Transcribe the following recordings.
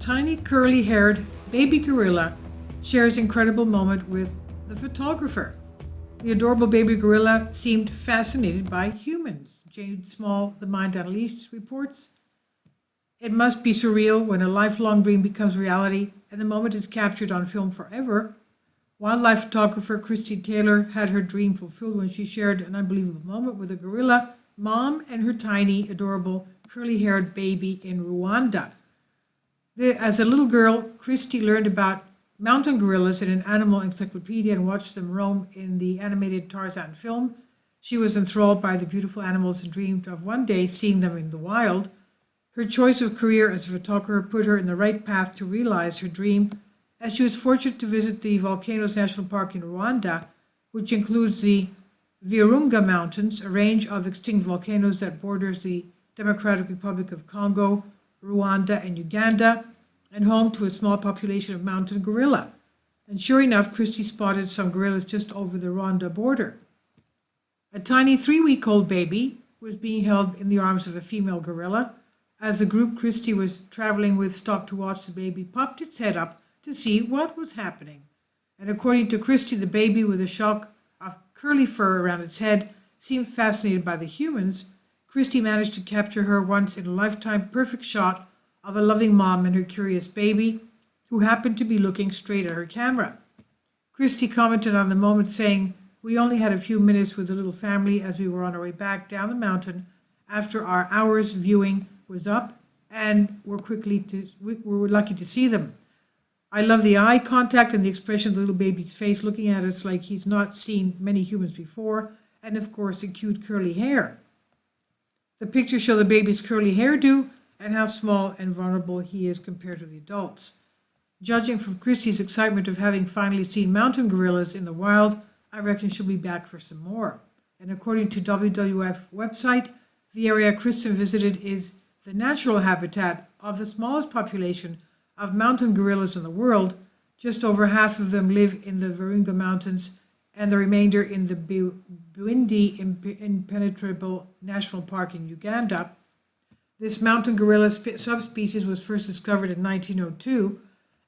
tiny curly-haired baby gorilla shares incredible moment with the photographer. The adorable baby gorilla seemed fascinated by humans. Jade Small, The Mind Unleashed, reports, "It must be surreal when a lifelong dream becomes reality and the moment is captured on film forever." Wildlife photographer Christy Taylor had her dream fulfilled when she shared an unbelievable moment with a gorilla mom and her tiny, adorable, curly-haired baby in Rwanda. As a little girl, Christy learned about mountain gorillas in an animal encyclopedia and watched them roam in the animated Tarzan film. She was enthralled by the beautiful animals and dreamed of one day seeing them in the wild. Her choice of career as a photographer put her in the right path to realize her dream, as she was fortunate to visit the Volcanoes National Park in Rwanda, which includes the Virunga Mountains, a range of extinct volcanoes that borders the Democratic Republic of Congo, Rwanda, and Uganda, and home to a small population of mountain gorilla. And sure enough, Christy spotted some gorillas just over the Rwanda border. A tiny 3-week-old baby was being held in the arms of a female gorilla. As the group Christy was traveling with stopped to watch, the baby popped its head up to see what was happening. And according to Christy, the baby, with a shock of curly fur around its head, seemed fascinated by the humans. Christy managed to capture her once-in-a-lifetime perfect shot of a loving mom and her curious baby, who happened to be looking straight at her camera. Christy commented on the moment, saying, "We only had a few minutes with the little family as we were on our way back down the mountain after our hour's viewing was up, and we're lucky to see them. I love the eye contact and the expression of the little baby's face looking at us like he's not seen many humans before, and of course the cute curly hair." The pictures show the baby's curly hairdo and how small and vulnerable he is compared to the adults. Judging from Christy's excitement of having finally seen mountain gorillas in the wild, I reckon she'll be back for some more. And according to WWF website, the area Kristen visited is the natural habitat of the smallest population of mountain gorillas in the world. Just over half of them live in the Virunga Mountains and the remainder in the Bwindi Impenetrable National Park in Uganda. This mountain gorilla subspecies was first discovered in 1902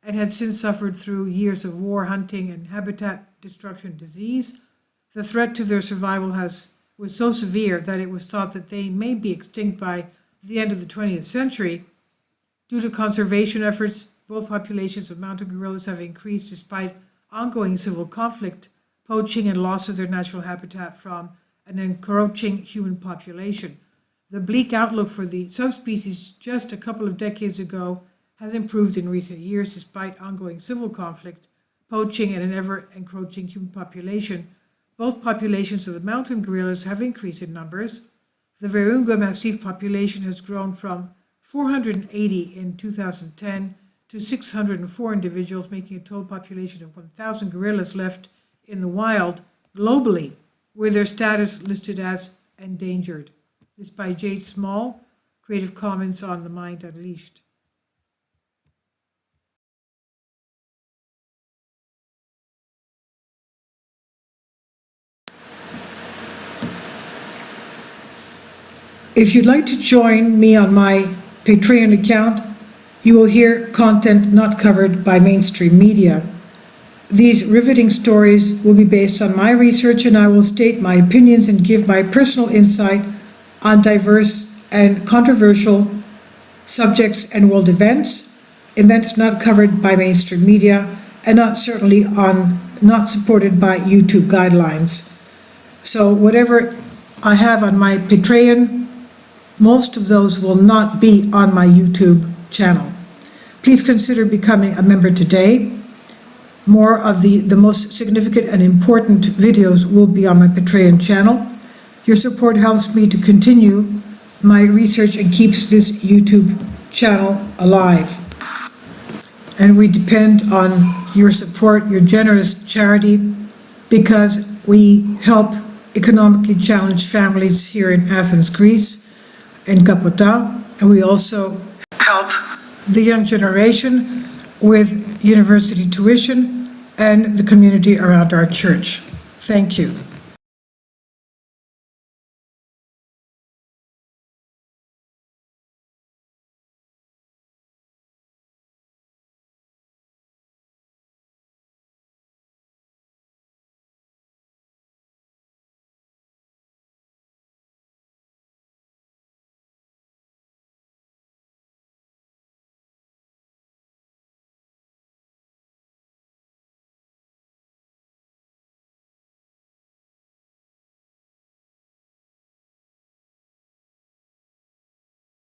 and had since suffered through years of war, hunting, and habitat destruction disease. The threat to their survival was so severe that it was thought that they may be extinct by the end of the 20th century. Due to conservation efforts, both populations of mountain gorillas have increased despite ongoing civil conflict, poaching, and loss of their natural habitat from an encroaching human population. The bleak outlook for the subspecies just a couple of decades ago has improved in recent years despite ongoing civil conflict, poaching, and an ever-encroaching human population. Both populations of the mountain gorillas have increased in numbers. The Virunga massif population has grown from 480 in 2010 to 604 individuals, making a total population of 1,000 gorillas left in the wild globally, with their status listed as endangered. This is by Jade Small, Creative Commons on The Mind Unleashed. If you'd like to join me on my Patreon account, you will hear content not covered by mainstream media. These riveting stories will be based on my research, and I will state my opinions and give my personal insight on diverse and controversial subjects and world events not covered by mainstream media, and not supported by YouTube guidelines. So whatever I have on my Patreon, most of those will not be on my YouTube channel. Please consider becoming a member today. More of the most significant and important videos will be on my Patreon channel. Your support helps me to continue my research and keeps this YouTube channel alive. And we depend on your support, your generous charity, because we help economically challenged families here in Athens, Greece, in Kapota, and we also help the young generation with university tuition and the community around our church. Thank you.